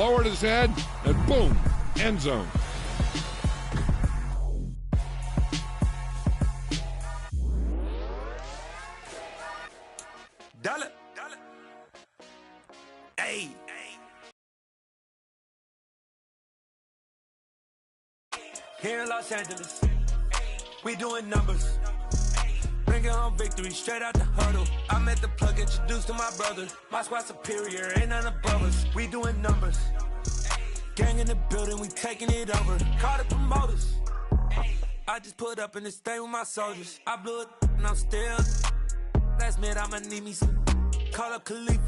lowered his head, and boom, end zone. Dollar. Hey. Here in Los Angeles, we doing numbers. Bringing home victory straight out the huddle. I'm at the plug, introduced to my brother. My squad superior, ain't none above us. We doing numbers. Gang in the building, we taking it over. Call the promoters. I just put up in this thing with my soldiers. I blew it and I'm still. Last minute I'ma need me some. Call up Khalifa.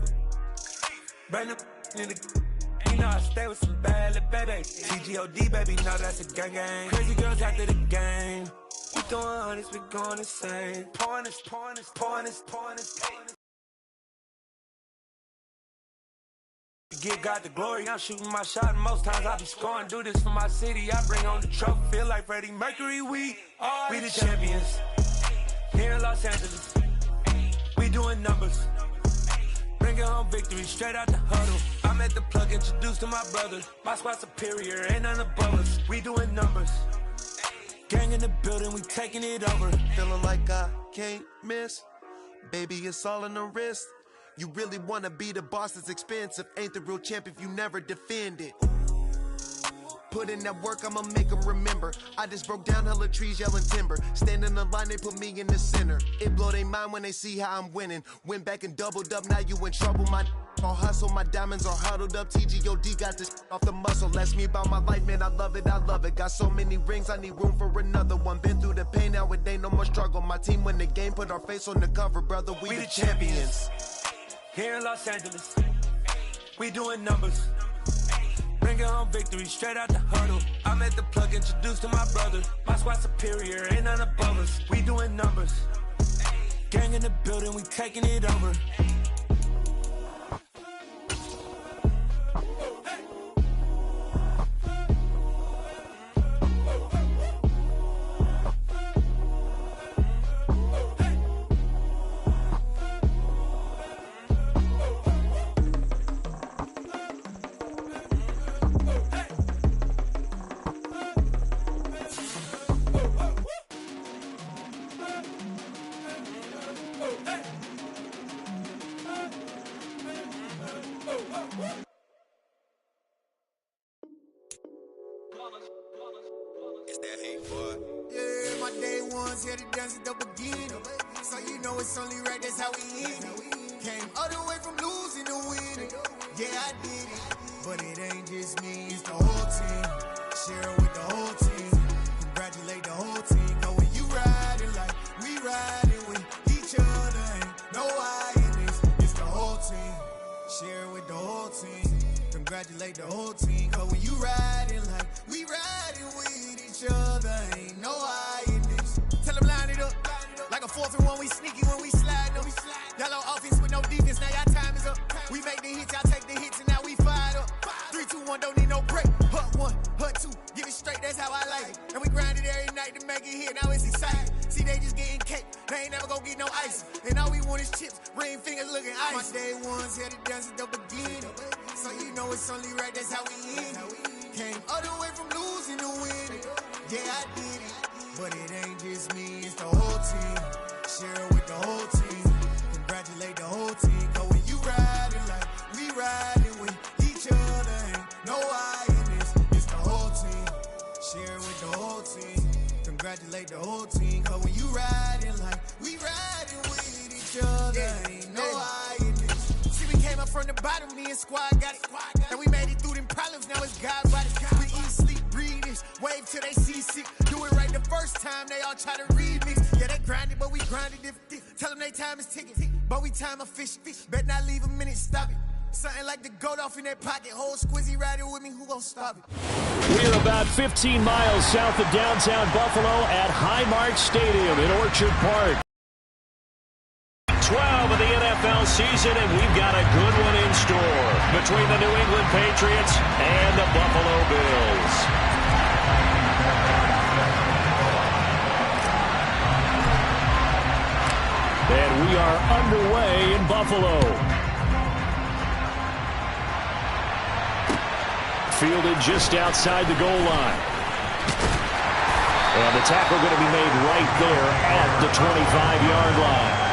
Bring them in the. You know I stay with some bad little baby. TGOD, baby, know that's a gang gang. Crazy girls after the game. We throwing hundreds, we going insane. Pouring this. Give God the glory, I'm shooting my shot, and most times I be scoring. Do this for my city, I bring on the trophy. Feel like Freddie Mercury, we the champions. Here in Los Angeles, we doing numbers. Bringing home victory straight out the huddle. I'm at the plug, introduced to my brother. My squad superior, ain't none above us. We doing numbers. Gang in the building, we taking it over. Feeling like I can't miss. Baby, it's all in the wrist. You really wanna be the boss, it's expensive. Ain't the real champ if you never defend it. Put in that work, I'ma make them remember. I just broke down hella trees, yelling timber. Stand in the line, they put me in the center. It blow their mind when they see how I'm winning. Went back and doubled up, now you in trouble. My all hustle, my diamonds are huddled up. TGOD got this off the muscle. Ask me about my life, man, I love it. Got so many rings, I need room for another one. Been through the pain, now it ain't no more struggle. My team win the game, put our face on the cover, brother. We the champions. Here in Los Angeles, we doing numbers. Bringing home victory straight out the huddle. I'm at the plug, introduced to my brother. My squad superior, ain't none above us. We doing numbers. Gang in the building, we taking it over. It's that hate, boy. Yeah, my day ones here to dance at the beginning. So you know it's only right, that's how we end it. Came all the way from losing to winning. Yeah, I did it. But it ain't just me, it's the whole team. Share it with the whole team. Congratulate the whole team. Cause when you riding like we riding with each other, ain't no I in this. It's the whole team. Share it with the whole team. Congratulate the whole team. Cause when you riding like we riding with each other, ain't no I in this. Tell them line it up. Like a 4th and 1, we sneaky when we slide them. Yellow offense with no defense, now y'all time is up. We make the hits, y'all take the hits, and now we fired up. 3, 2, 1, don't need no break. Hut 1, hut 2, give it straight, that's how I like it. And we grind it every night to make it here, now it's exciting. See, they just getting cake, they ain't never gonna get no ice. And all we want is chips, ring fingers looking ice. My day ones here to dance at the beginning. So you know it's only right, that's how we end it. Came all the way from losing to winning. Yeah, I did it. But it ain't just me, it's the whole team. Share it with the whole team. Congratulate the whole team. Cause when you riding like we riding with each other, ain't no I in this. It's the whole team. Share it with the whole team. Congratulate the whole team. Cause when you riding like we riding with each other, ain't no I in this. See, we came up from the bottom, me and squad got it. And we made it through them problems, now it's God body. We eat, sleep, breathe this, wave till they see sick. Do it right the first time, they all try to remix. Yeah, they grinded, but we grinded different. Tell them they time is ticking, but we time a fish. Bet not leave a minute, stop it. Something like the goat off in that pocket. Whole squizzy riding with me, who gon' stop it? We're about 15 miles south of downtown Buffalo at Highmark Stadium in Orchard Park. 12 of the NFL season, and we've got a good one in store between the New England Patriots and the Buffalo Bills. And we are underway in Buffalo. fielded just outside the goal line. And the tackle going to be made right there at the 25-yard line.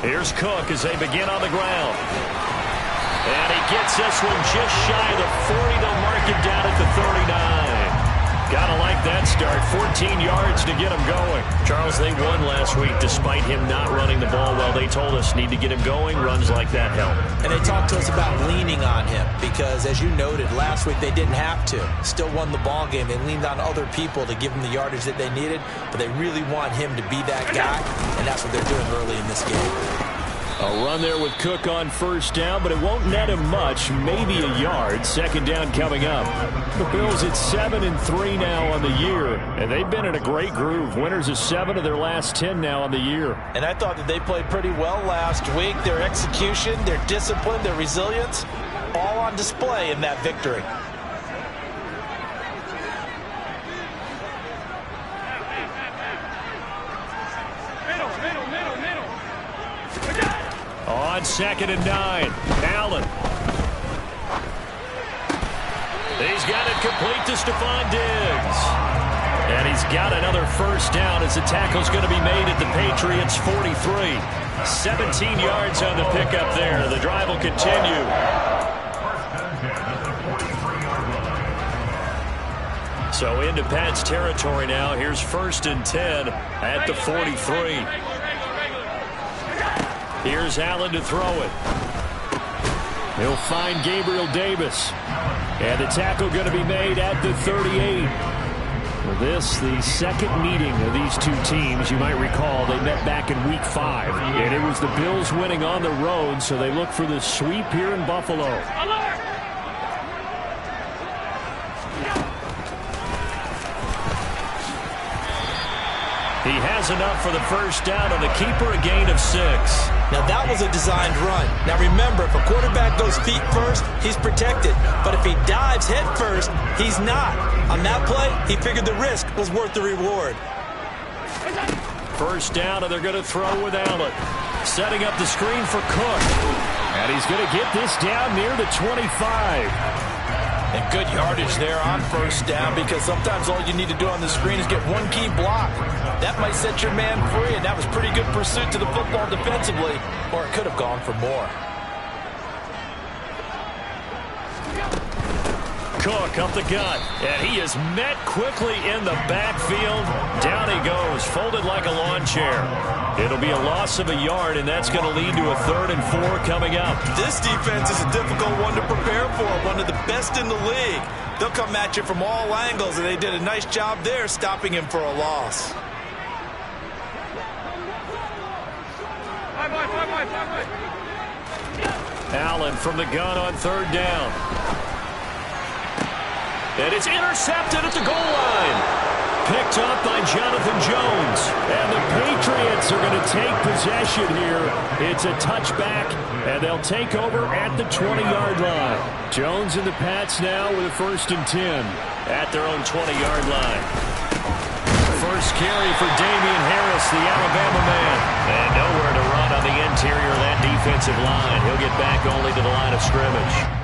Here's Cook as they begin on the ground. And he gets this one just shy of the 40. They'll mark him down at the 39. Gotta like that start. 14 yards to get him going. Charles, they won last week despite him not running the ball well. They told us need to get him going. Runs like that help. And they talked to us about leaning on him because, as you noted, last week they didn't have to. Still won the ball game. They leaned on other people to give them the yardage that they needed, but they really want him to be that guy, and that's what they're doing early in this game. A run there with Cook on first down, but it won't net him much, maybe a yard. Second down coming up. The Bills at 7-3 now on the year, and they've been in a great groove. Winners of 7 of their last 10 now on the year. And I thought that they played pretty well last week. Their execution, their discipline, their resilience, all on display in that victory. On 2nd and 9, Allen. He's got it complete to Stephon Diggs. And he's got another first down as the tackle's going to be made at the Patriots' 43. 17 yards on the pickup there. The drive will continue. So into Pat's territory now. Here's 1st and 10 at the 43. Here's Allen to throw it. He'll find Gabriel Davis. And the tackle going to be made at the 38. Well, this, the second meeting of these two teams. You might recall they met back in Week 5. And it was the Bills winning on the road, so they look for the sweep here in Buffalo. He has enough for the first down on the keeper, a gain of 6. Now, that was a designed run. Now, remember, if a quarterback goes feet first, he's protected. But if he dives head first, he's not. On that play, he figured the risk was worth the reward. First down, and they're going to throw with Allen. Setting up the screen for Cook. And he's going to get this down near the 25. And good yardage there on first down, because sometimes all you need to do on the screen is get one key block. That might set your man free, and that was pretty good pursuit to the football defensively, or it could have gone for more. Cook up the gut, and he is met quickly in the backfield. Down he goes, folded like a lawn chair. It'll be a loss of a yard, and that's going to lead to a 3rd and 4 coming up. This defense is a difficult one to prepare for, one of the best in the league. They'll come at you from all angles, and they did a nice job there stopping him for a loss. Allen from the gun on 3rd down. And it's intercepted at the goal line. Picked up by Jonathan Jones. And the Patriots are going to take possession here. It's a touchback, and they'll take over at the 20-yard line. Jones and the Pats now with a 1st and 10 at their own 20-yard line. First carry for Damian Harris, the Alabama man. And nowhere to run on the interior of that defensive line. He'll get back only to the line of scrimmage.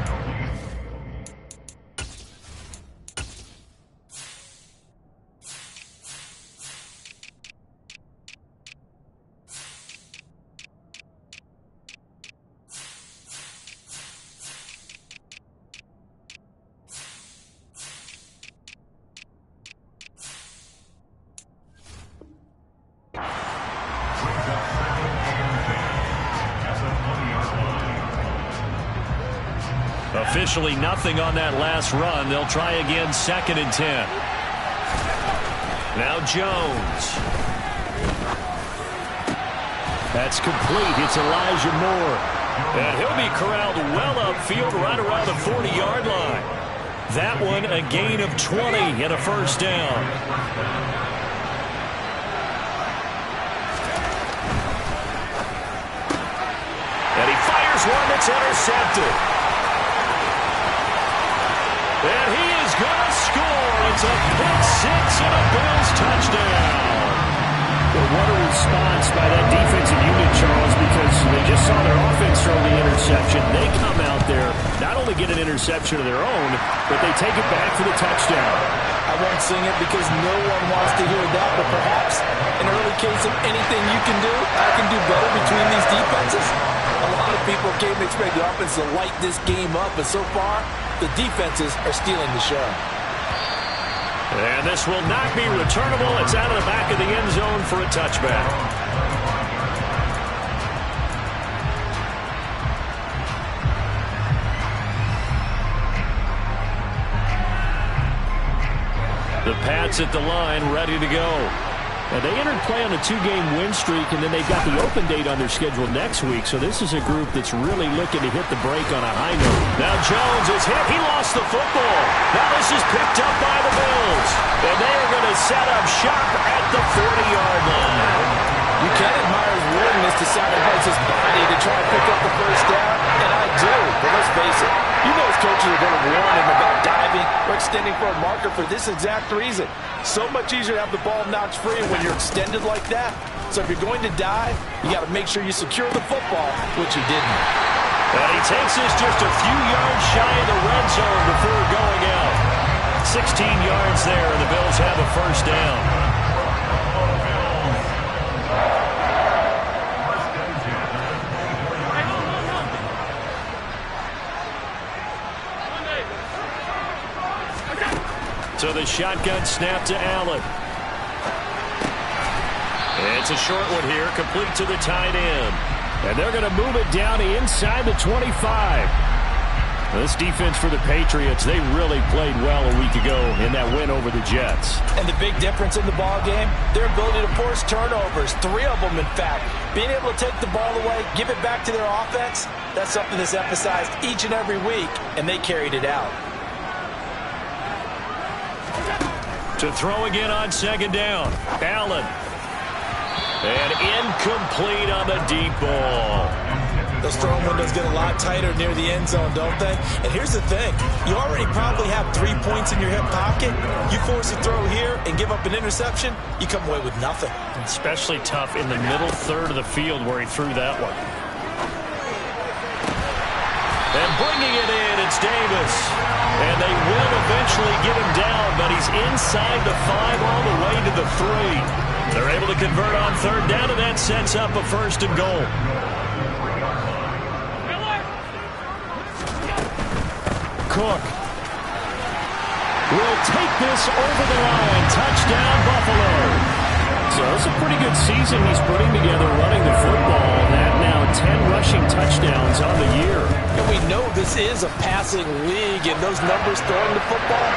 Officially nothing on that last run. They'll try again, 2nd and 10. Now Jones. That's complete. It's Elijah Moore. And he'll be corralled well upfield right around the 40-yard line. That one a gain of 20 and a first down. it's intercepted. And he is going to score. It's a pick six and a Bills touchdown. Well, what a response by that defensive unit, Charles, because they just saw their offense throw the interception. They come out there, not only get an interception of their own, but they take it back for the touchdown. I won't sing it because no one wants to hear that, but perhaps an early case of anything you can do, I can do better between these defenses. A lot of people came to expect the offense to light this game up, but so far, the defenses are stealing the show. And this will not be returnable. It's out of the back of the end zone for a touchback. The Pats at the line, ready to go. Now, they entered play on a 2-game win streak, and then they've got the open date on their schedule next week. So this is a group that's really looking to hit the break on a high note. Now Jones is hit. He lost the football. Now this is picked up by the Bills. And they are going to set up shop at the 40-yard line. You can admire his willingness to sacrifice his body to try to pick up the first down, and I do. But let's face it, you know his coaches are going to warn him about diving or extending for a marker for this exact reason. So much easier to have the ball knocked free when you're extended like that. So if you're going to dive, you got to make sure you secure the football, which he didn't. And he takes this just a few yards shy of the red zone before going out. 16 yards there, and the Bills have a first down. So the shotgun snap to Allen. It's a short one here, complete to the tight end. And they're going to move it down inside the 25. This defense for the Patriots, they really played well a week ago in that win over the Jets. And the big difference in the ball game, their ability to force turnovers, 3 of them in fact. Being able to take the ball away, give it back to their offense, that's something that's emphasized each and every week, and they carried it out. To throw again on second down. Allen. And incomplete on the deep ball. Those throwing windows get a lot tighter near the end zone, don't they? And here's the thing. You already probably have 3 points in your hip pocket. You force a throw here and give up an interception, you come away with nothing. Especially tough in the middle third of the field where he threw that one. And bringing it in, it's Davis. And they will eventually get him down, but he's inside the 5 all the way to the 3. They're able to convert on third down, and that sets up a first and goal. Cook will take this over the line. Touchdown, Buffalo. So it's a pretty good season he's putting together running the football. That now 10 rushing touchdowns on the year. And we know this is a passing league, and those numbers throwing the football,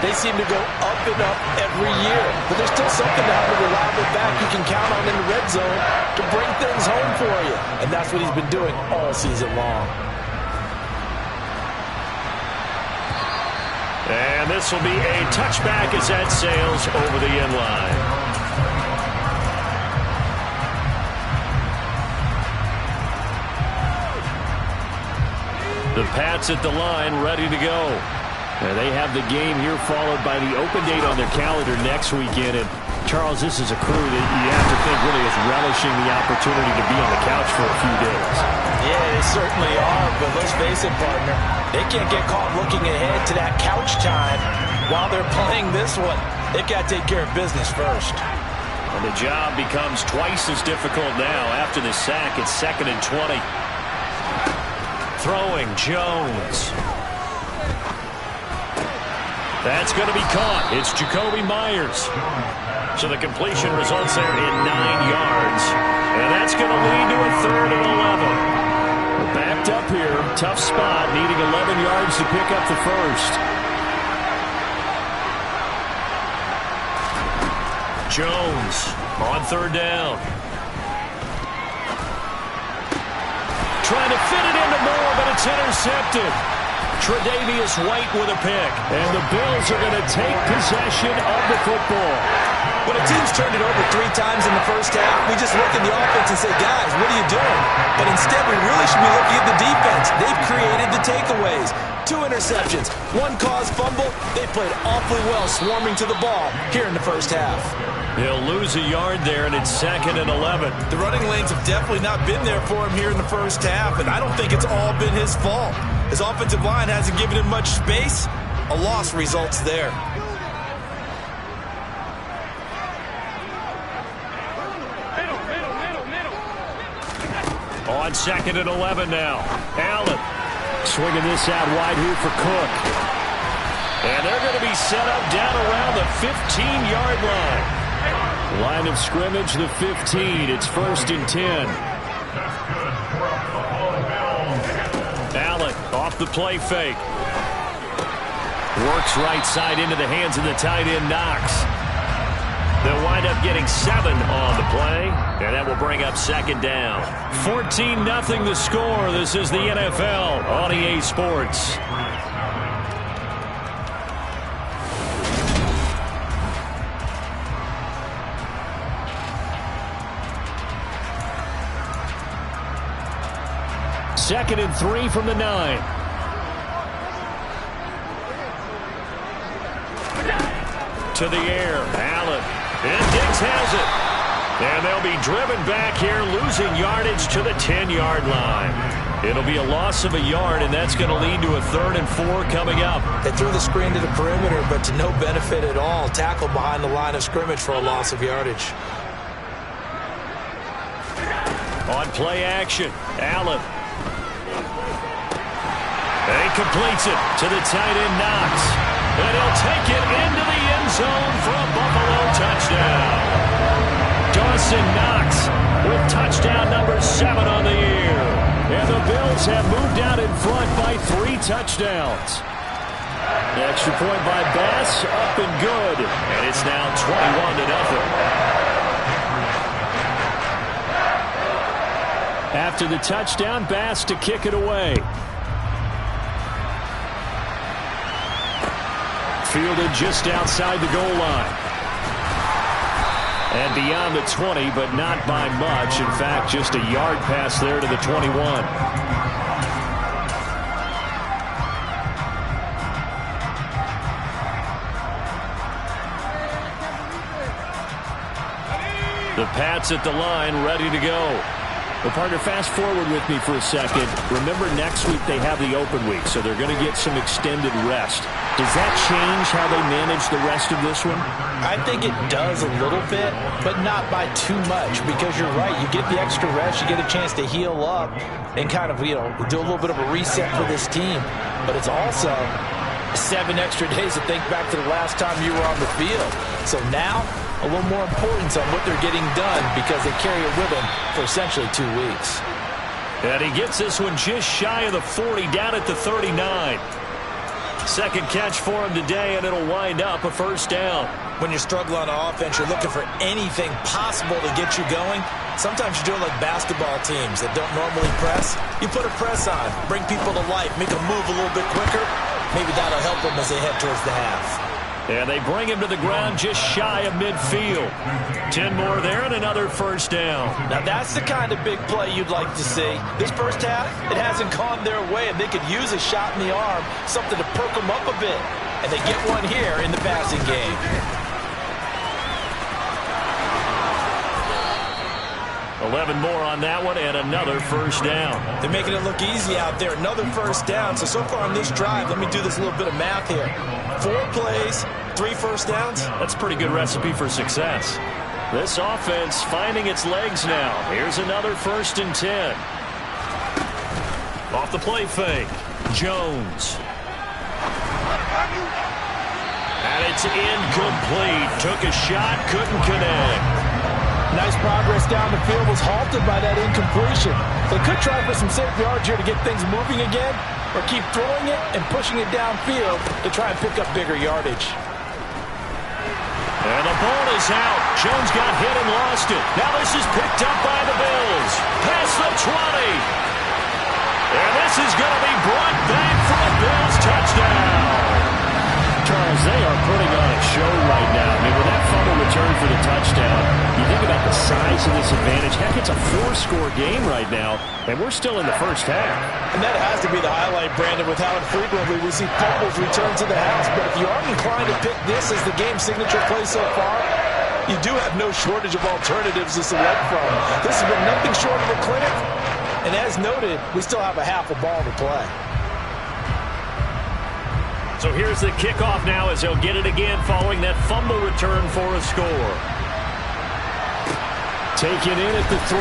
they seem to go up and up every year. But there's still something to have a reliable back you can count on in the red zone to bring things home for you. And that's what he's been doing all season long. And this will be a touchback as that sails over the end line. The Pats at the line, ready to go. And they have the game here followed by the open date on their calendar next weekend. And Charles, this is a crew that you have to think really is relishing the opportunity to be on the couch for a few days. Yeah, they certainly are, but let's face it, partner. They can't get caught looking ahead to that couch time while they're playing this one. They've got to take care of business first. And the job becomes twice as difficult now. After the sack, it's 2nd and 20. Throwing, Jones. That's going to be caught. It's Jacoby Myers. So the completion results there in 9 yards. And that's going to lead to a 3rd and 11. We're backed up here. Tough spot, needing 11 yards to pick up the first. Jones on 3rd down. Trying to fit it into Moore, but it's intercepted. Tre'Davious White with a pick. And the Bills are going to take possession of the football. When a team's turned it over 3 times in the first half, we just look at the offense and say, guys, what are you doing? But instead, we really should be looking at the defense. They've created the takeaways. 2 interceptions, 1 caused fumble. They played awfully well swarming to the ball here in the first half. He'll lose a yard there, and it's 2nd and 11. The running lanes have definitely not been there for him here in the first half, and I don't think it's all been his fault. His offensive line hasn't given him much space. A loss results there. On 2nd and 11 now. Allen swinging this out wide here for Cook. And they're going to be set up down around the 15-yard line. Line of scrimmage, the 15. It's 1st and 10. Allen off the play fake. Works right side into the hands of the tight end, Knox. They'll wind up getting 7 on the play, and that will bring up 2nd down. 14-0 the score. This is the NFL on EA Sports. Second and 3 from the 9. To the air, Allen. And Diggs has it. And they'll be driven back here, losing yardage to the 10-yard line. It'll be a loss of a yard, and that's going to lead to a 3rd and 4 coming up. They threw the screen to the perimeter, but to no benefit at all. Tackled behind the line of scrimmage for a loss of yardage. On play action, Allen. And he completes it to the tight end, Knox. And he'll take it into the end zone for a Buffalo touchdown. Dawson Knox with touchdown number 7 on the year. And the Bills have moved out in front by 3 touchdowns. The extra point by Bass, up and good. And it's now 21-0. After the touchdown, Bass to kick it away. Fielded just outside the goal line. And beyond the 20, but not by much. In fact, just a yard pass there to the 21. The Pats at the line, ready to go. Well, partner, fast forward with me for a second. Remember, next week they have the open week, so they're going to get some extended rest. Does that change how they manage the rest of this one? I think it does a little bit, but not by too much, because you're right. You get the extra rest, you get a chance to heal up and kind of, do a little bit of a reset for this team. But it's also 7 extra days to think back to the last time you were on the field. So now, a little more importance on what they're getting done because they carry it with them for essentially 2 weeks. And he gets this one just shy of the 40, down at the 39. Second catch for him today, and it'll wind up a 1st down. When you're struggling on offense, you're looking for anything possible to get you going. Sometimes you do it like basketball teams that don't normally press. You put a press on, bring people to life, make them move a little bit quicker. Maybe that'll help them as they head towards the half. And they bring him to the ground just shy of midfield. 10 more there and another 1st down. Now that's the kind of big play you'd like to see. This first half, it hasn't gone their way, and they could use a shot in the arm, something to perk them up a bit. And they get one here in the passing game. $11 more on that one, and another 1st down. They're making it look easy out there. Another 1st down. So far on this drive, let me do this little bit of math here. 4 plays, 3 1st downs. That's a pretty good recipe for success. This offense finding its legs now. Here's another 1st and 10. Off the play fake, Jones. And it's incomplete. Took a shot, couldn't connect. Nice progress down the field, was halted by that incompletion. They could try for some safe yards here to get things moving again, or keep throwing it and pushing it downfield to try and pick up bigger yardage. And the ball is out. Jones got hit and lost it. Now this is picked up by the Bills. Past the 20. And this is going to be brought back for a Bills touchdown. Charles, they are putting on a show right now. I mean, with that fumble return for the touchdown, You think about the size of this advantage. Heck, it's a 4-score game right now, and we're still in the first half. And that has to be the highlight, Brandon, with how infrequently we see fumbles return to the house. But if you are inclined to pick this as the game signature play so far, you do have no shortage of alternatives to select from. This has been nothing short of a clinic. And as noted, we still have a half a ball to play. So here's the kickoff now as they'll get it again following that fumble return for a score. Taken in at the 3.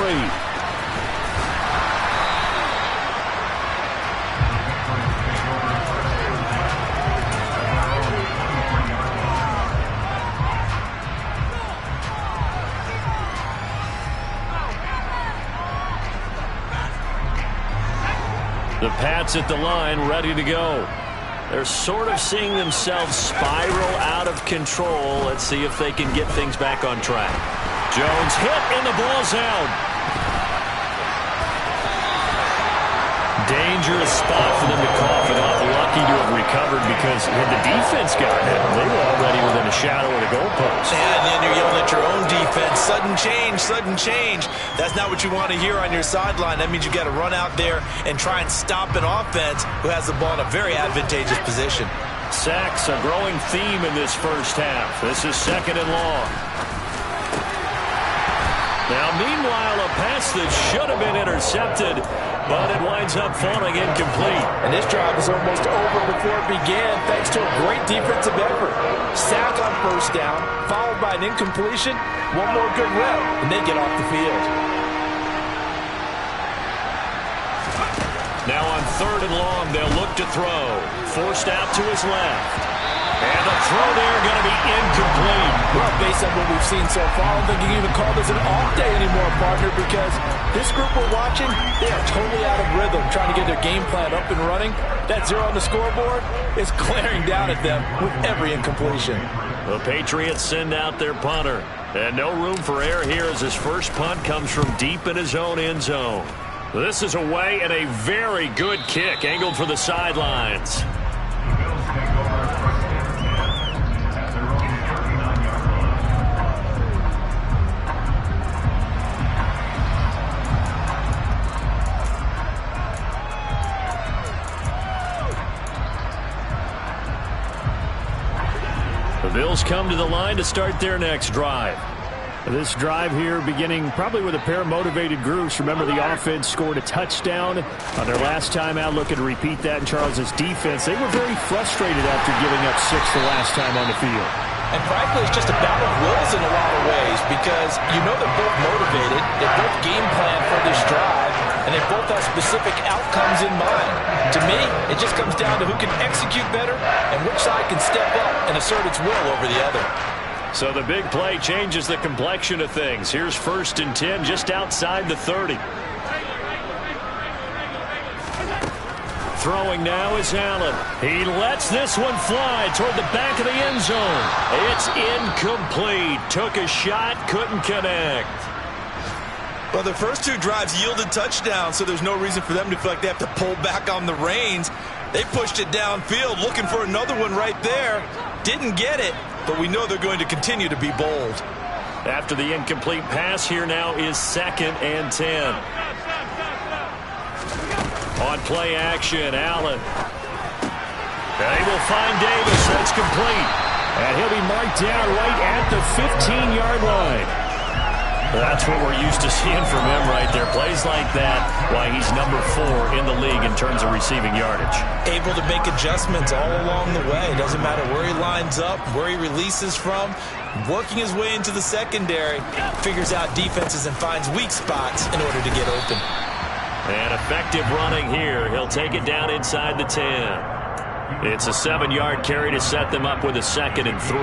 The Pats at the line, ready to go. They're sort of seeing themselves spiral out of control. Let's see if they can get things back on track. Jones hit, and the ball's out. Dangerous spot for them to cough it up. Lucky to have recovered because had the defense gotten it, they were already within a shadow of the goalpost. And then you're yelling at your own defense. Sudden change, sudden change. That's not what you want to hear on your sideline. That means you got to run out there and try and stop an offense who has the ball in a very advantageous position. Sacks, a growing theme in this first half. This is 2nd and long. Now, meanwhile, a pass that should have been intercepted, but it winds up falling incomplete. And this drive is almost over before it began, thanks to a great defensive effort. Sack on first down, followed by an incompletion, one more good rep, and they get off the field. Now on 3rd and long, they'll look to throw. Forced out to his left. And the throw there going to be incomplete. Well, based on what we've seen so far, I don't think you can even call this an off day anymore, partner, because this group we're watching, they are totally out of rhythm, trying to get their game plan up and running. That 0 on the scoreboard is glaring down at them with every incompletion. The Patriots send out their punter. And no room for error here as his first punt comes from deep in his own end zone. This is away and a very good kick angled for the sidelines. The Bills come to the line to start their next drive. This drive here beginning probably with a pair of motivated groups. Remember, the offense scored a touchdown on their last time out. Looking to repeat that in Charles's defense. They were very frustrated after giving up 6 the last time on the field. And frankly, it's just a battle of wills in a lot of ways because you know they're both motivated. They both game plan for this drive, and they both have specific outcomes in mind. To me, it just comes down to who can execute better and which side can step up and assert its will over the other. So the big play changes the complexion of things. Here's 1st and 10 just outside the 30. Throwing now is Allen. He lets this one fly toward the back of the end zone. It's incomplete. Took a shot, couldn't connect. Well, the first 2 drives yielded touchdowns, so there's no reason for them to feel like they have to pull back on the reins. They pushed it downfield, looking for another one right there. Didn't get it, but we know they're going to continue to be bold. After the incomplete pass, here now is 2nd and 10. On play action, Allen. They will find Davis. That's complete. And he'll be marked down right at the 15-yard line. That's what we're used to seeing from him right there. Plays like that, why he's number 4 in the league in terms of receiving yardage. Able to make adjustments all along the way. Doesn't matter where he lines up, where he releases from. Working his way into the secondary, figures out defenses and finds weak spots in order to get open. And effective running here. He'll take it down inside the 10. It's a 7-yard carry to set them up with a 2nd and 3.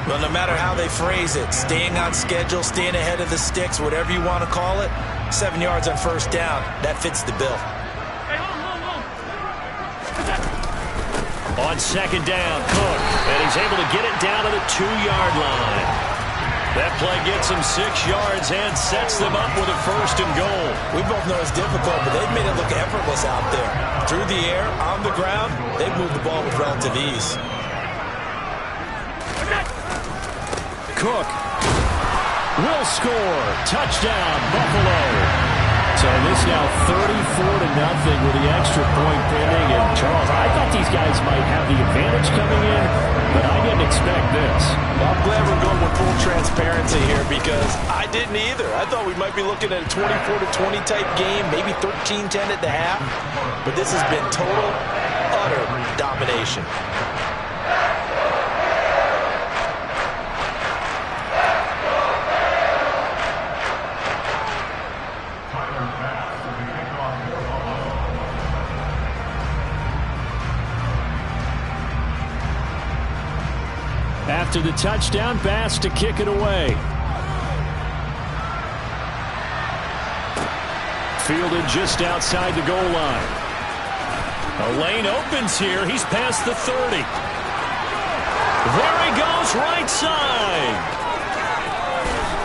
Well, no matter how they phrase it, staying on schedule, staying ahead of the sticks, whatever you want to call it, 7 yards on first down, that fits the bill. On 2nd down, Cook, and he's able to get it down to the 2-yard line. That play gets them 6 yards and sets them up with a 1st and goal. We both know it's difficult, but they've made it look effortless out there. Through the air, on the ground, they've moved the ball with relative ease. Cook. will score. Touchdown, Buffalo. So this now 34-0 with the extra point pending. And Charles, I thought these guys might have the advantage coming in, but I didn't expect this. Well, I'm glad we're going with full transparency here because I didn't either. I thought we might be looking at a 24-20 type game, maybe 13-10 at the half. But this has been total, utter domination. After the touchdown, Bass to kick it away. Fielded just outside the goal line. A lane opens here. He's past the 30. There he goes, right side.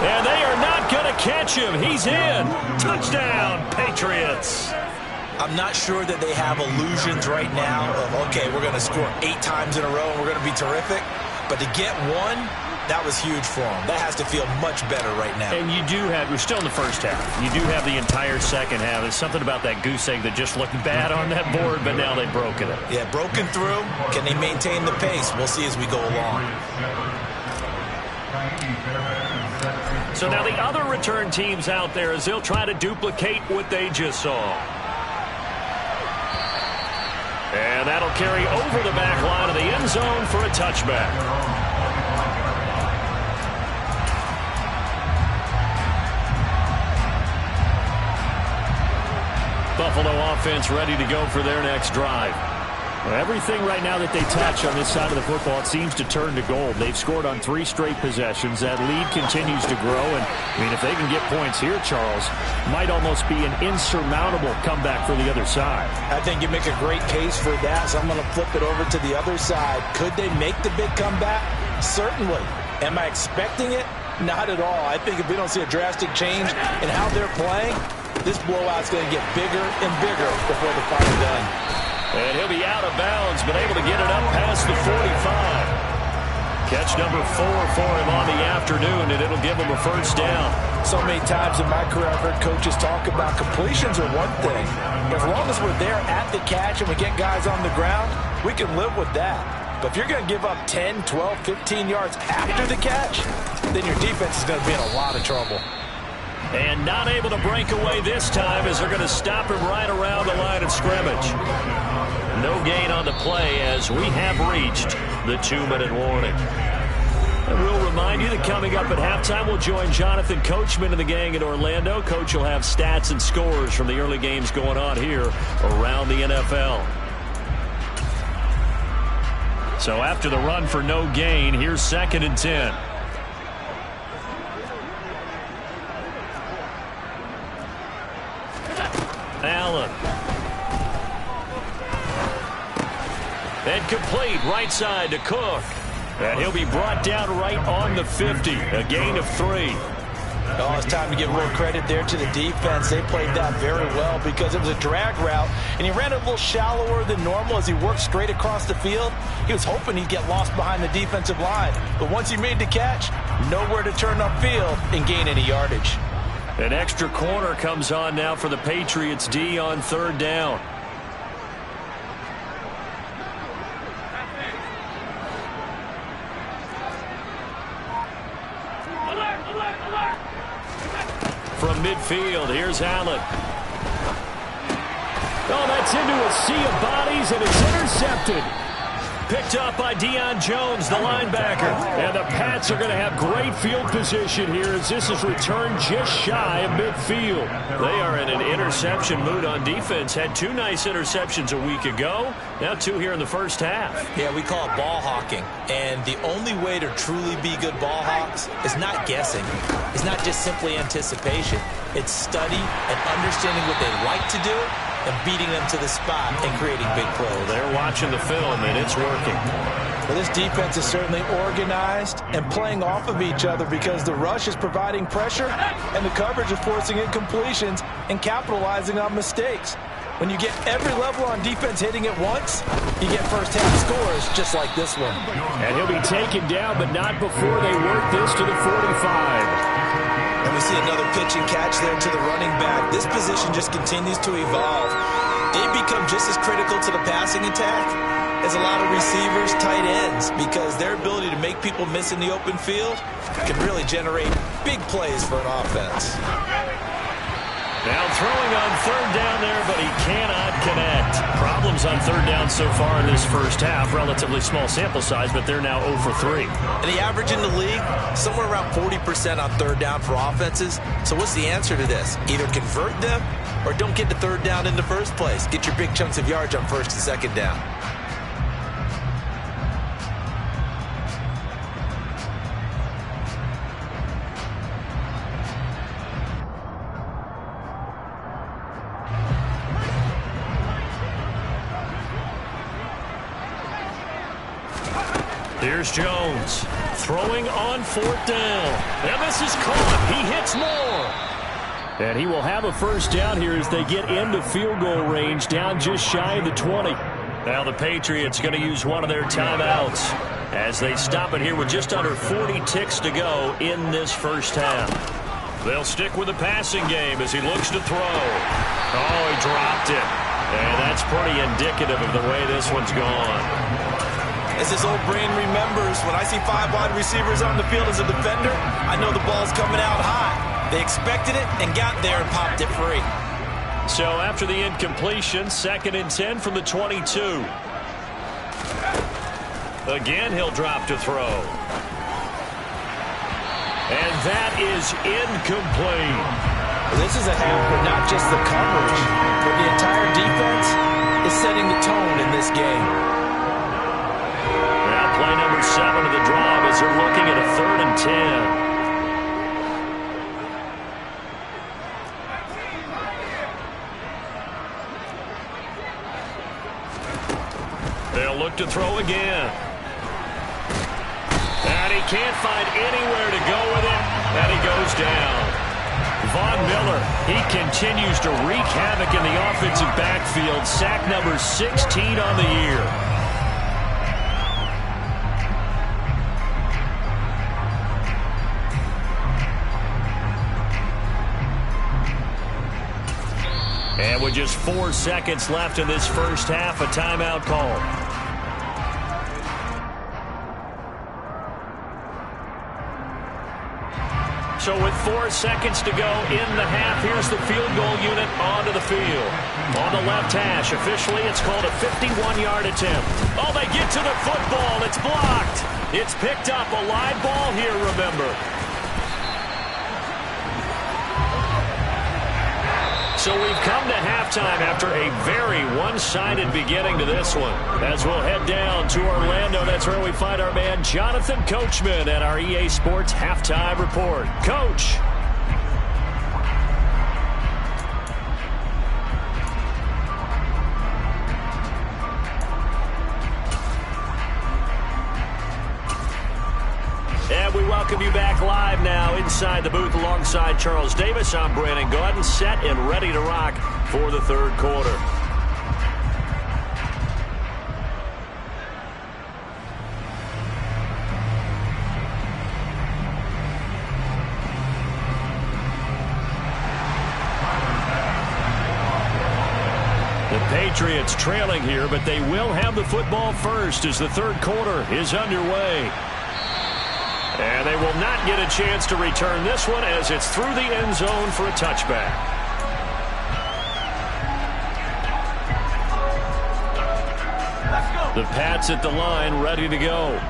And they are not going to catch him. He's in. Touchdown, Patriots. I'm not sure that they have illusions right now of, okay, we're going to score 8 times in a row and we're going to be terrific. But to get one, that was huge for them. That has to feel much better right now. And you do have, we're still in the first half. You do have the entire second half. There's something about that goose egg that just looked bad on that board, but now they've broken it. Yeah, broken through. Can they maintain the pace? We'll see as we go along. So now the other return teams out there as they'll try to duplicate what they just saw. And that'll carry over the back line of the end zone for a touchback. Buffalo offense ready to go for their next drive. Well, everything right now that they touch on this side of the football, it seems to turn to gold. They've scored on 3 straight possessions. That lead continues to grow. And, I mean, if they can get points here, Charles, might almost be an insurmountable comeback for the other side. I think you make a great case for that, so I'm going to flip it over to the other side. Could they make the big comeback? Certainly. Am I expecting it? Not at all. I think if we don't see a drastic change in how they're playing, this blowout's going to get bigger and bigger before the final done. And he'll be out of bounds, but able to get it up past the 45. Catch number 4 for him on the afternoon, and it'll give him a first down. So many times in my career I've heard coaches talk about completions are one thing. As long as we're there at the catch and we get guys on the ground, we can live with that. But if you're going to give up 10, 12, 15 yards after the catch, then your defense is going to be in a lot of trouble. And not able to break away this time as they're going to stop him right around the line of scrimmage. No gain on the play as we have reached the 2-minute warning. And we'll remind you that coming up at halftime, we'll join Jonathan Coachman and the gang in Orlando. Coach will have stats and scores from the early games going on here around the NFL. So after the run for no gain, here's 2nd and 10. Allen. And complete right side to Cook. And he'll be brought down right on the 50. A gain of 3. Oh, it's time to give a little credit there to the defense. They played that very well because it was a drag route, and he ran a little shallower than normal as he worked straight across the field. He was hoping he'd get lost behind the defensive line. But once he made the catch, nowhere to turn upfield and gain any yardage. An extra corner comes on now for the Patriots D on 3rd down. From midfield, here's Allen. Oh, that's into a sea of bodies, and it's intercepted. Picked up by Deion Jones, the linebacker. And the Pats are going to have great field position here as this is returned just shy of midfield. They are in an interception mood on defense. Had 2 nice interceptions a week ago. Now 2 here in the first half. Yeah, we call it ball hawking. And the only way to truly be good ball hawks is not guessing. It's not just simply anticipation. It's study and understanding what they like to do and beating them to the spot and creating big plays. Well, they're watching the film, and it's working. Well, this defense is certainly organized and playing off of each other because the rush is providing pressure and the coverage is forcing incompletions and capitalizing on mistakes. When you get every level on defense hitting at once, you get first half scores just like this one. And he'll be taken down, but not before they work this to the 45. And we see another pitch and catch there to the running back. This position just continues to evolve. They become just as critical to the passing attack as a lot of receivers, tight ends, because their ability to make people miss in the open field can really generate big plays for an offense. Now throwing on third down there, but he cannot connect. Problems on third down so far in this first half. Relatively small sample size, but they're now 0 for 3. And the average in the league, somewhere around 40% on third down for offenses. So what's the answer to this? Either convert them or don't get to third down in the first place. Get your big chunks of yards on first and second down. Here's Jones throwing on fourth down. And this is caught. He hits more. And he will have a first down here as they get into field goal range, down just shy of the 20. Now the Patriots going to use one of their timeouts as they stop it here with just under 40 ticks to go in this first half. They'll stick with the passing game as he looks to throw. Oh, he dropped it. And that's pretty indicative of the way this one's gone. As his old brain remembers, when I see 5 wide receivers on the field as a defender, I know the ball's coming out high. They expected it and got there and popped it free. So after the incompletion, 2nd and 10 from the 22. Again, he'll drop to throw. And that is incomplete. This is a half where not just the coverage, but the entire defense is setting the tone in this game. Play number 7 of the drive as they're looking at a 3rd and 10. They'll look to throw again. And he can't find anywhere to go with it, and he goes down. Von Miller, he continues to wreak havoc in the offensive backfield. Sack number 16 on the year. And with just 4 seconds left in this first half, a timeout call. So with 4 seconds to go in the half, here's the field goal unit onto the field. On the left hash, officially it's called a 51-yard attempt. Oh, they get to the football. It's blocked. It's picked up. A live ball here, remember. So we've come to halftime after a very one-sided beginning to this one. As we'll head down to Orlando, that's where we find our man Jonathan Coachman at our EA Sports Halftime Report. Coach. And we welcome you back live now inside the booth alongside Charles Davis. I'm Brandon Gaudin, set and ready to rock for the third quarter. The Patriots trailing here, but they will have the football first as the third quarter is underway. And they will not get a chance to return this one as it's through the end zone for a touchback. The Pats at the line ready to go.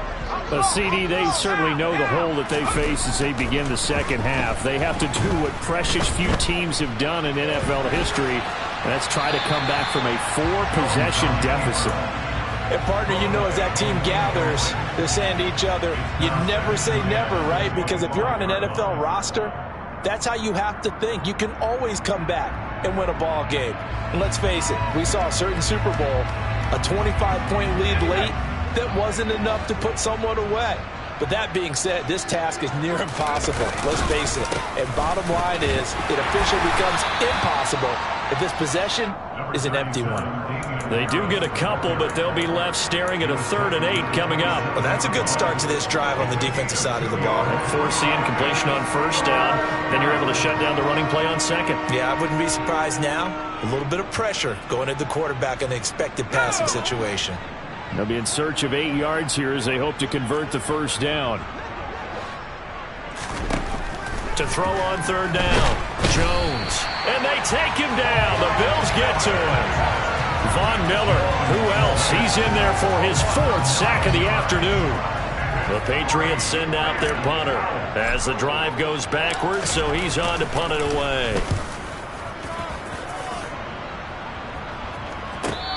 CD, they certainly know the hole that they face as they begin the second half. They have to do what precious few teams have done in NFL history, and that's try to come back from a 4-possession deficit. And partner, you know, as that team gathers, they're saying to each other, you never say never, right? Because if you're on an NFL roster, that's how you have to think. You can always come back and win a ball game. And let's face it, we saw a certain Super Bowl, a 25-point lead late that wasn't enough to put someone away. But that being said, this task is near impossible. Let's face it. And bottom line is, it officially becomes impossible if this possession is an empty one. They do get a couple, but they'll be left staring at a 3rd and 8 coming up. Well, that's a good start to this drive on the defensive side of the ball. Force the incompletion on 1st down, then you're able to shut down the running play on 2nd. Yeah, I wouldn't be surprised now. A little bit of pressure going at the quarterback in an expected passing situation. They'll be in search of 8 yards here as they hope to convert the 1st down. To throw on 3rd down, Jones. And they take him down. The Bills get to him. Von Miller, who else? He's in there for his 4th sack of the afternoon. The Patriots send out their punter as the drive goes backwards, so he's on to punt it away.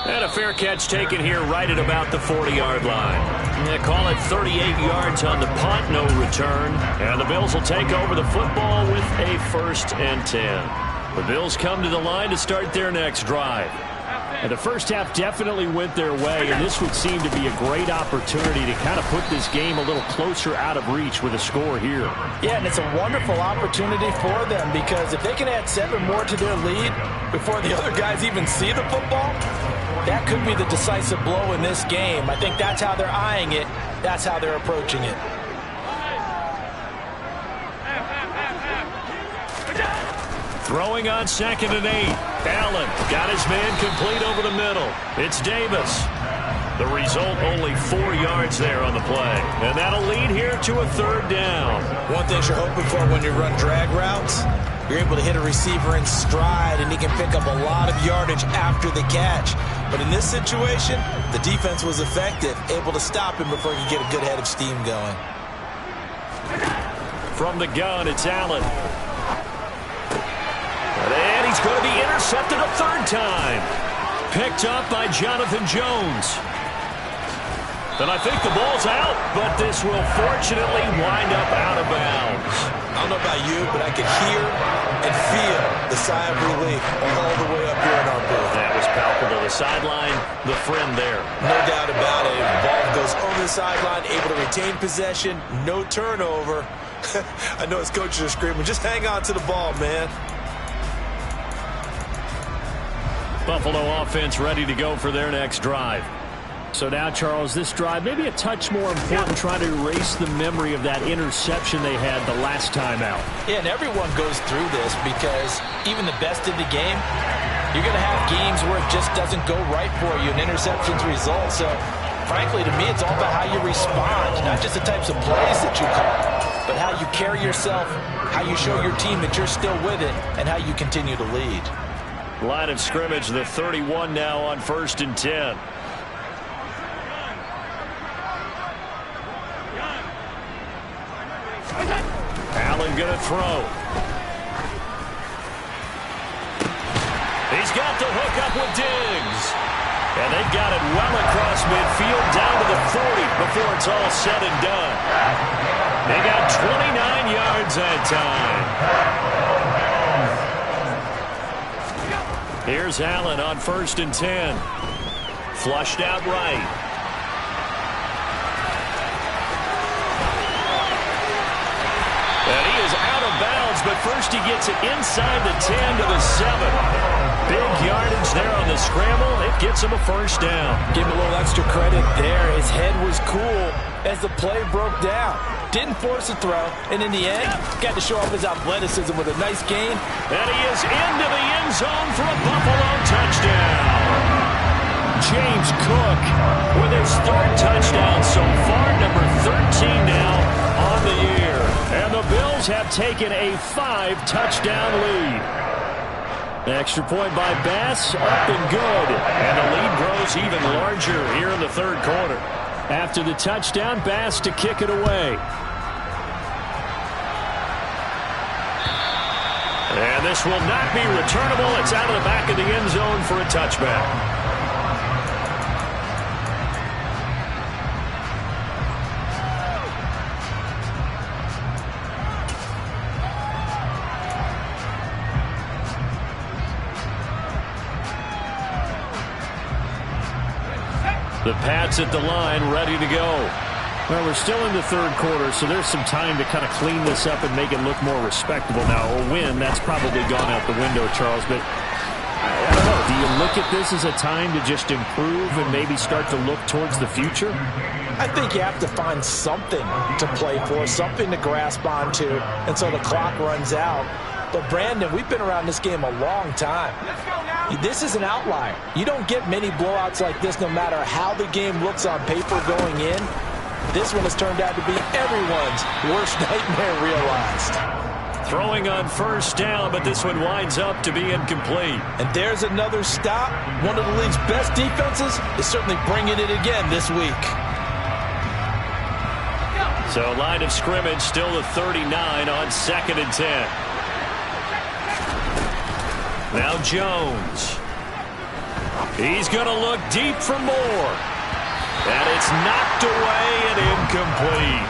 And a fair catch taken here right at about the 40-yard line. They call it 38 yards on the punt, no return. And the Bills will take over the football with a 1st and 10. The Bills come to the line to start their next drive. And the first half definitely went their way, and this would seem to be a great opportunity to kind of put this game a little closer out of reach with a score here. Yeah, and it's a wonderful opportunity for them because if they can add 7 more to their lead before the other guys even see the football, that could be the decisive blow in this game. I think that's how they're eyeing it. That's how they're approaching it. Throwing on 2nd and 8. Allen got his man complete over the middle. It's Davis. The result, only 4 yards there on the play. And that'll lead here to a 3rd down. One thing you're hoping for when you run drag routes, you're able to hit a receiver in stride, and he can pick up a lot of yardage after the catch. But in this situation, the defense was effective, able to stop him before he could get a good head of steam going. From the gun, it's Allen. And he's going to be intercepted a 3rd time. Picked up by Jonathan Jones. And I think the ball's out, but this will fortunately wind up out of bounds. I don't know about you, but I could hear and feel the sigh of relief all the way up here in our booth. That was palpable. The sideline, the friend there. No doubt about it. The ball goes over the sideline, able to retain possession, no turnover. I know his coaches are screaming, just hang on to the ball, man. Buffalo offense ready to go for their next drive. So now, Charles, this drive maybe a touch more important, trying to erase the memory of that interception they had the last time out. Yeah, and everyone goes through this because even the best in the game, you're going to have games where it just doesn't go right for you, and interceptions result. So, frankly, to me, it's all about how you respond, not just the types of plays that you call, but how you carry yourself, how you show your team that you're still with it, and how you continue to lead. Line of scrimmage, the 31 now on 1st and 10. Allen going to throw. He's got the hook up with Diggs. And they've got it well across midfield down to the 40 before it's all said and done. They got 29 yards that time. Here's Allen on 1st and 10. Flushed out right. And he is out of bounds, but first he gets it inside the 10 to the 7. Big yardage there on the scramble. It gets him a 1st down. Give him a little extra credit there. His head was cool as the play broke down. Didn't force a throw, and in the end, got to show off his athleticism with a nice gain. And he is into the end zone for a Buffalo touchdown. James Cook with his 3rd touchdown so far, number 13 now on the year. And the Bills have taken a 5-touchdown lead. Extra point by Bass, up and good. And the lead grows even larger here in the 3rd quarter. After the touchdown, Bass to kick it away. And this will not be returnable. It's out of the back of the end zone for a touchback. The Pats at the line, ready to go. Well, we're still in the third quarter, so there's some time to kind of clean this up and make it look more respectable. Now, a win, that's probably gone out the window, Charles, but I don't know. Do you look at this as a time to just improve and maybe start to look towards the future? I think you have to find something to play for, something to grasp onto until the clock runs out. But, Brandon, we've been around this game a long time. This is an outlier. You don't get many blowouts like this no matter how the game looks on paper going in. This one has turned out to be everyone's worst nightmare realized. Throwing on first down, but this one winds up to be incomplete. And there's another stop. One of the league's best defenses is certainly bringing it again this week. So line of scrimmage still at 39 on 2nd and 10. Now Jones. He's going to look deep for more. And it's knocked away and incomplete.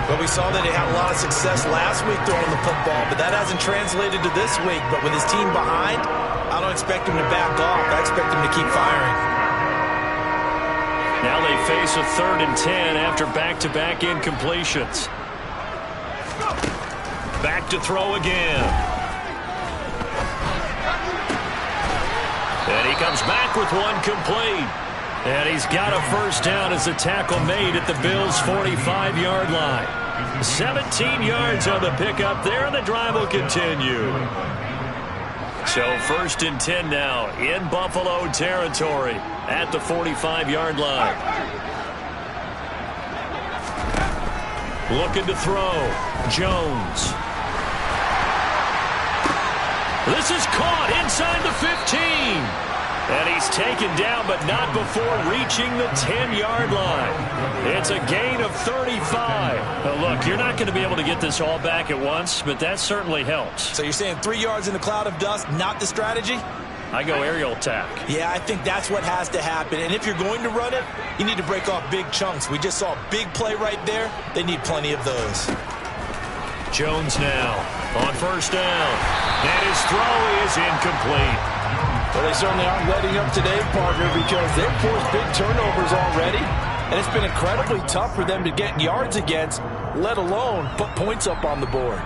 But we saw that he had a lot of success last week throwing the football, but that hasn't translated to this week. But with his team behind, I don't expect him to back off. I expect him to keep firing. Now they face a 3rd and 10 after back-to-back incompletions. Back to throw again. And he comes back with one complete. And he's got a first down as the tackle made at the Bills' 45-yard line. 17 yards on the pickup there, and the drive will continue. So 1st and 10 now in Buffalo territory at the 45-yard line. Looking to throw. Jones. This is caught inside the 15. And he's taken down, but not before reaching the 10-yard line. It's a gain of 35. Now, look, you're not going to be able to get this all back at once, but that certainly helps. So you're saying 3 yards in the cloud of dust, not the strategy? I go aerial attack. Yeah, I think that's what has to happen. And if you're going to run it, you need to break off big chunks. We just saw a big play right there. They need plenty of those. Jones now on first down. And his throw is incomplete. Well, they certainly aren't letting up today, partner, because they've forced big turnovers already. And it's been incredibly tough for them to get yards against, let alone put points up on the board.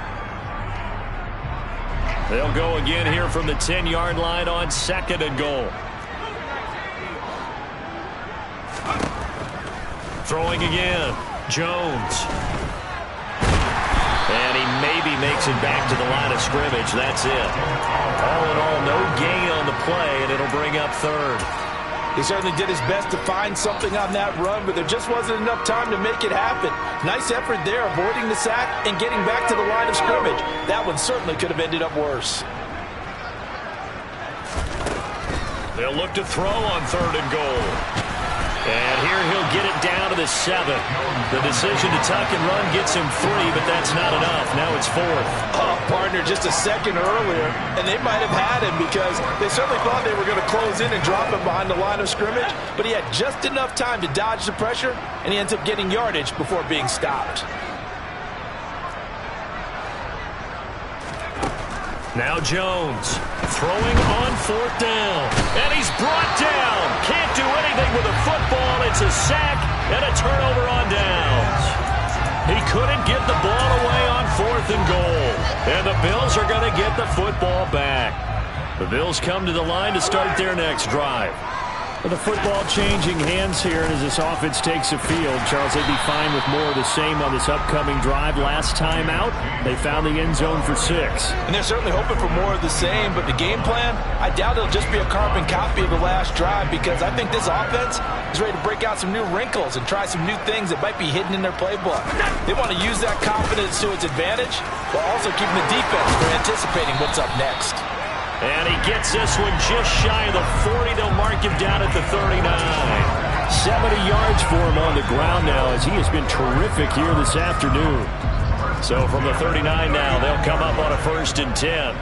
They'll go again here from the 10-yard line on 2nd and goal. Throwing again. Jones. And he maybe makes it back to the line of scrimmage. That's it. All in all, no gain on the play, and it'll bring up 3rd. He certainly did his best to find something on that run, but there just wasn't enough time to make it happen. Nice effort there, avoiding the sack and getting back to the line of scrimmage. That one certainly could have ended up worse. They'll look to throw on 3rd and goal. And here he'll get it down to the 7. The decision to tuck and run gets him 3, but that's not enough. Now it's 4th. Oh, partner, just a second earlier, and they might have had him because they certainly thought they were going to close in and drop him behind the line of scrimmage, but he had just enough time to dodge the pressure, and he ends up getting yardage before being stopped. Now Jones throwing on 4th down. And he's brought down. Can't do anything with a football. It's a sack and a turnover on downs. He couldn't get the ball away on 4th and goal. And the Bills are going to get the football back. The Bills come to the line to start their next drive. With the football changing hands here as this offense takes the field, Charles, they'd be fine with more of the same on this upcoming drive. Last time out, they found the end zone for 6. And they're certainly hoping for more of the same, but the game plan, I doubt it'll just be a carbon copy of the last drive because I think this offense is ready to break out some new wrinkles and try some new things that might be hidden in their playbook. They want to use that confidence to its advantage, while also keeping the defense for anticipating what's up next. And he gets this one just shy of the 40. They'll mark him down at the 39. 70 yards for him on the ground now as he has been terrific here this afternoon. So from the 39 now, they'll come up on a 1st and 10.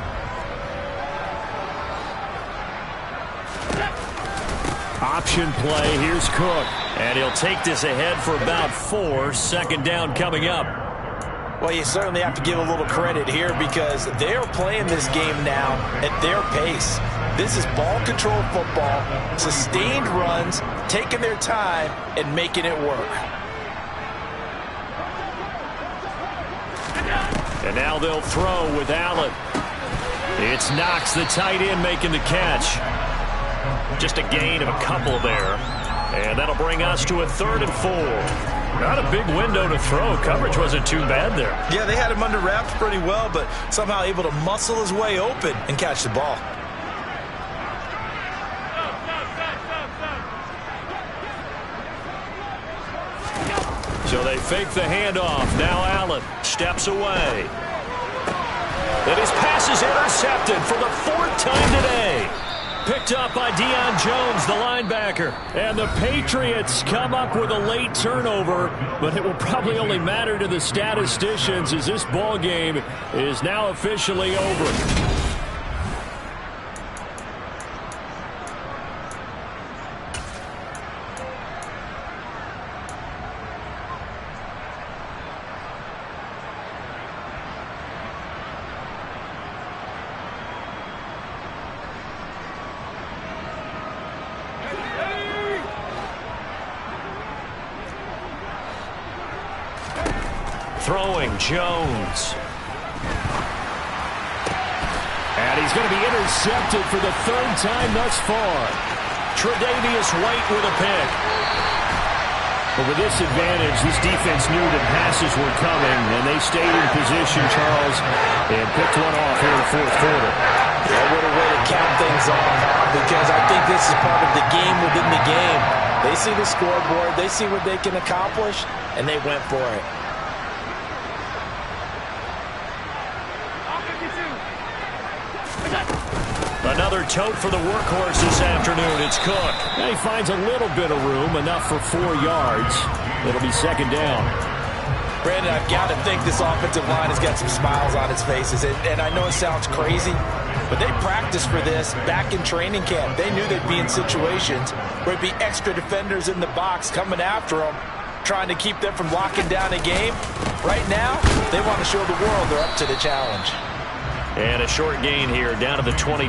Option play. Here's Cook. And he'll take this ahead for about 4. 2nd down coming up. Well, you certainly have to give a little credit here because they're playing this game now at their pace. This is ball control football, sustained runs, taking their time, and making it work. And now they'll throw with Allen. It's Knox, the tight end, making the catch. Just a gain of a couple there. And that'll bring us to a 3rd and 4. Not a big window to throw. Coverage wasn't too bad there. Yeah, they had him under wraps pretty well, but somehow able to muscle his way open and catch the ball. So they fake the handoff. Now Allen steps away. And his pass is intercepted for the 4th time today. Picked up by Deion Jones, the linebacker. And the Patriots come up with a late turnover, but it will probably only matter to the statisticians as this ball game is now officially over. Throwing Jones. And he's going to be intercepted for the 3rd time thus far. Tre'Davious White with a pick. But with this advantage, this defense knew that passes were coming, and they stayed in position, Charles, and picked one off here in the 4th quarter. Yeah, what a way to cap things off, because I think this is part of the game within the game. They see the scoreboard, they see what they can accomplish, and they went for it. Another tote for the workhorse this afternoon. It's Cook. And he finds a little bit of room, enough for 4 yards. It'll be 2nd down. Brandon, I've got to think this offensive line has got some smiles on its faces. And I know it sounds crazy, but they practiced for this back in training camp. They knew they'd be in situations where it'd be extra defenders in the box coming after them, trying to keep them from locking down a game. Right now, they want to show the world they're up to the challenge. And a short gain here, down to the 22.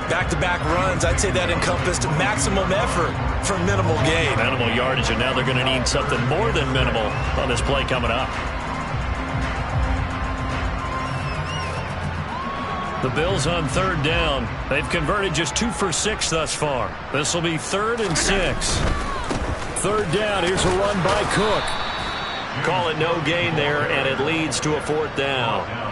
Back-to-back runs, I'd say that encompassed maximum effort for minimal gain. Minimal yardage, and now they're going to need something more than minimal on this play coming up. The Bills on 3rd down. They've converted just 2 for 6 thus far. This will be 3rd and 6. 3rd down, here's a run by Cook. Call it no gain there, and it leads to a 4th down.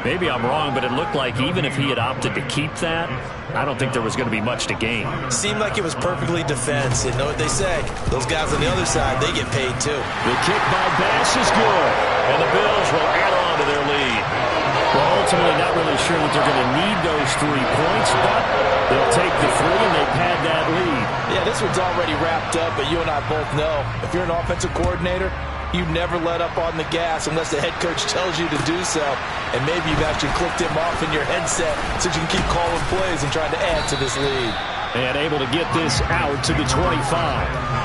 Maybe I'm wrong, but it looked like even if he had opted to keep that, I don't think there was going to be much to gain. Seemed like it was perfectly defense. And know what they say, those guys on the other side, they get paid too. The kick by Bass is good, and the Bills will add on to their lead. Well, ultimately not really sure that they're going to need those 3 points, but they'll take the 3 and they pad that lead. Yeah, this one's already wrapped up, but you and I both know if you're an offensive coordinator, you never let up on the gas unless the head coach tells you to do so. And maybe you've actually clicked him off in your headset so you can keep calling plays and trying to add to this lead. And able to get this out to the 25.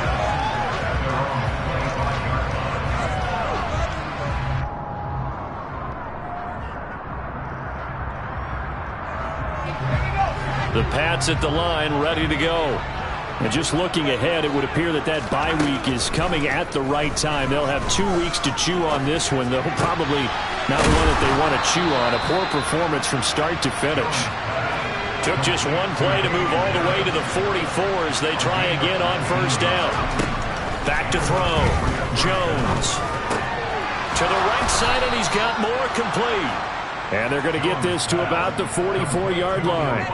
The Pats at the line, ready to go. And just looking ahead, it would appear that that bye week is coming at the right time. They'll have 2 weeks to chew on this one, though probably not one that they want to chew on. A poor performance from start to finish. Took just 1 play to move all the way to the 44 as they try again on 1st down. Back to throw. Jones. To the right side, and he's got more, complete. And they're going to get this to about the 44-yard line.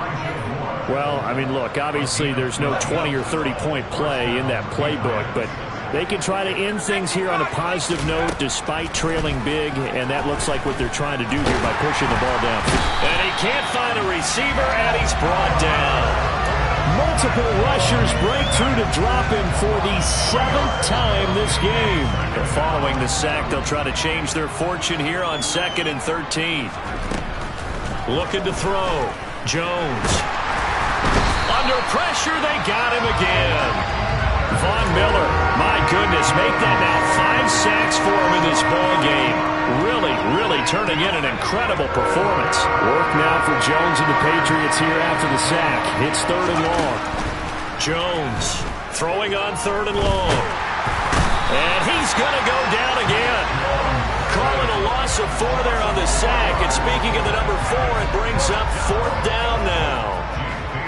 Well, I mean, look, obviously there's no 20 or 30-point play in that playbook, but they can try to end things here on a positive note despite trailing big, and that looks like what they're trying to do here by pushing the ball down. And he can't find a receiver, and he's brought down. Multiple rushers break through to drop him for the 7th time this game. And following the sack, they'll try to change their fortune here on 2nd and 13. Looking to throw. Jones. Under pressure, they got him again. Von Miller, my goodness, make that now 5 sacks for him in this ball game. Really turning in an incredible performance. Work now for Jones and the Patriots here after the sack. It's 3rd and long. Jones throwing on 3rd and long. And he's going to go down again. call it a loss of 4 there on the sack. And speaking of the number 4, it brings up 4th down now.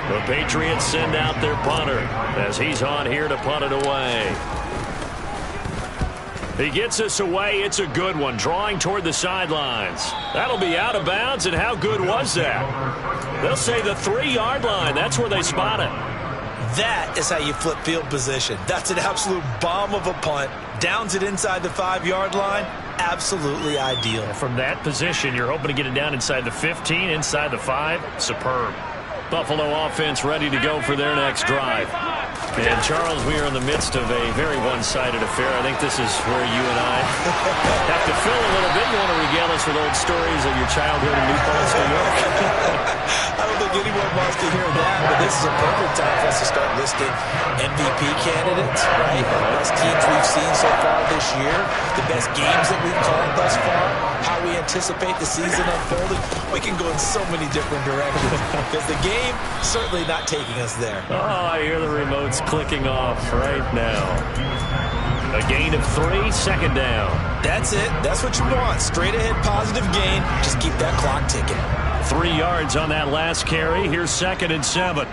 The Patriots send out their punter as he's on here to punt it away. He gets us away. It's a good one, drawing toward the sidelines. That'll be out of bounds, and how good was that? They'll say the 3-yard line. That's where they spot it. That is how you flip field position. That's an absolute bomb of a punt. Downs it inside the 5-yard line. Absolutely ideal. From that position, you're hoping to get it down inside the 15, inside the 5. Superb. Buffalo offense ready to go for their next drive. And, Charles, we are in the midst of a very one-sided affair. I think this is where you and I have to fill a little bit. You want to regale us with old stories of your childhood in New Paltz, New York? I don't think anyone wants to hear that, but this is a perfect time for us to start listing MVP candidates, right? The best teams we've seen so far this year, the best games that we've called thus far, how we anticipate the season unfolding. We can go in so many different directions because the game certainly not taking us there. Oh, I hear the remotes clicking off right now. A gain of 3, 2nd down. That's it. That's what you want. Straight ahead positive gain. Just keep that clock ticking. 3 yards on that last carry. Here's 2nd and 7.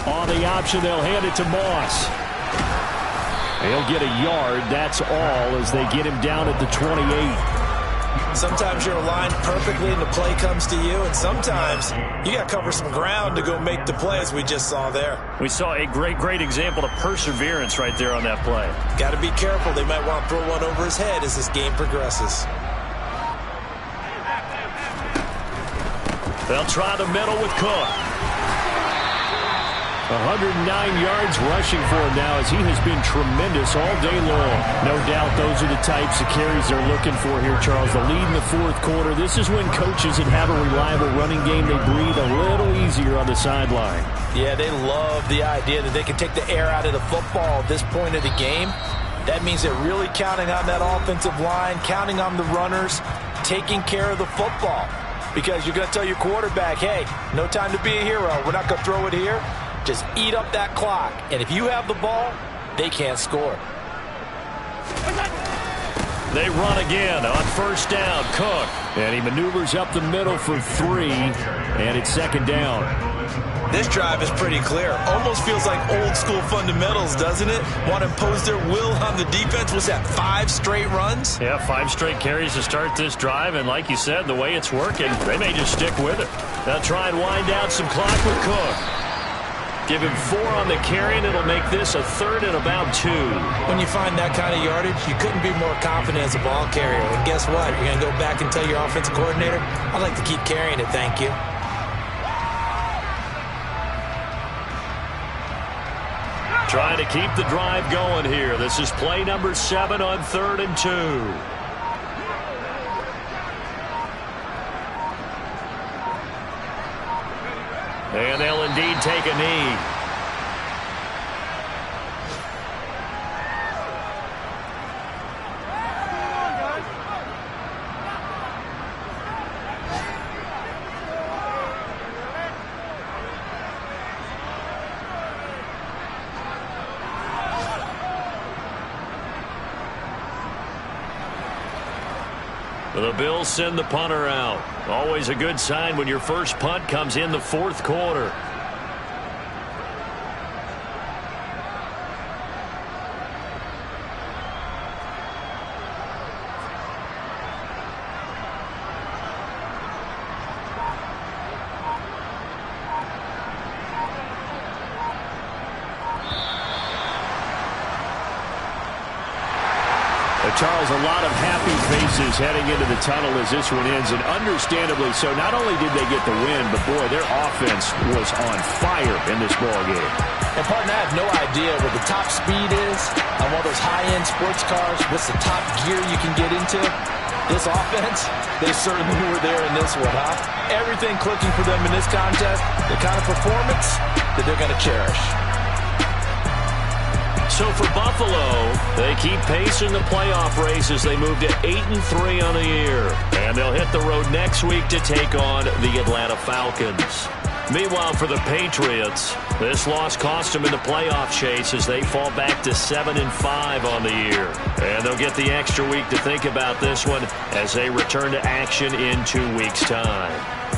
On the option, they'll hand it to Moss. He'll get a yard. That's all as they get him down at the 28. Sometimes you're aligned perfectly and the play comes to you, and sometimes you got to cover some ground to go make the play, as we just saw there. We saw a great example of perseverance right there on that play. Got to be careful. They might want to throw one over his head as this game progresses. They'll try the middle with Cook. 109 yards rushing for him now as he has been tremendous all day long. No doubt those are the types of carries they're looking for here, Charles. The lead in the 4th quarter. This is when coaches that have a reliable running game, they breathe a little easier on the sideline. Yeah, they love the idea that they can take the air out of the football at this point of the game. That means they're really counting on that offensive line, counting on the runners, taking care of the football. Because you're going to tell your quarterback, hey, no time to be a hero. We're not going to throw it here. Just eat up that clock. And if you have the ball, they can't score. They run again on 1st down. Cook. And he maneuvers up the middle for 3. And it's 2nd down. This drive is pretty clear. Almost feels like old school fundamentals, doesn't it? Want to impose their will on the defense. Was that 5 straight runs? Yeah, 5 straight carries to start this drive. And like you said, the way it's working, they may just stick with it. They'll try and wind down some clock with Cook. Give him 4 on the carry, and it'll make this a 3rd and about 2. When you find that kind of yardage, you couldn't be more confident as a ball carrier. And guess what? You're going to go back and tell your offensive coordinator, I'd like to keep carrying it, thank you. Trying to keep the drive going here. This is play number 7 on 3rd and 2. And they'll indeed take a knee. The Bills send the punter out. Always a good sign when your first punt comes in the 4th quarter. Charles, a lot of happy faces heading into the tunnel as this one ends, and understandably so. Not only did they get the win, but boy, their offense was on fire in this ball game. And partner, I have no idea what the top speed is on one of those high-end sports cars. What's the top gear you can get into? This offense, they certainly were there in this one, huh? Everything clicking for them in this contest, the kind of performance that they're going to cherish. So for Buffalo, they keep pace in the playoff race as they move to 8-3 on the year. And they'll hit the road next week to take on the Atlanta Falcons. Meanwhile, for the Patriots, this loss cost them in the playoff chase as they fall back to 7-5 on the year. And they'll get the extra week to think about this one as they return to action in 2 weeks' time.